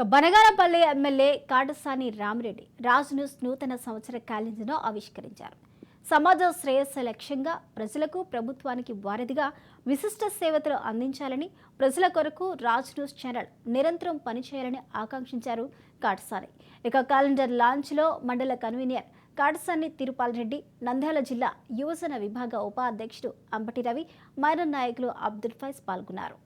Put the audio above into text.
Banaganapalli MLA Katasani Ramireddy Raj news నూతన సంవత్సర క్యాలెండర్ను ఆవిష్కరించారు. సమాజ శ్రేయస్సు లక్ష్యంగా ప్రజలకు ప్రభుత్వానికి వారధిగా విశిష్ట సేవలు అందించాలని, ప్రజల కొరకు రాజ్ న్యూస్ ఛానల్ నిరంతరం పనిచేయాలని ఆకాంక్షించారు కాటసాని. ఇక క్యాలెండర్ లాంచ్లో మండల కన్వీనర్ కాటసాని తిరుపాల్ రెడ్డి, నంద్యాల జిల్లా యువజన విభాగ ఉపాధ్యక్షుడు అంబటి రవి, మైనర్ నాయకులు అబ్దుల్ ఫైజ్ పాల్గొన్నారు.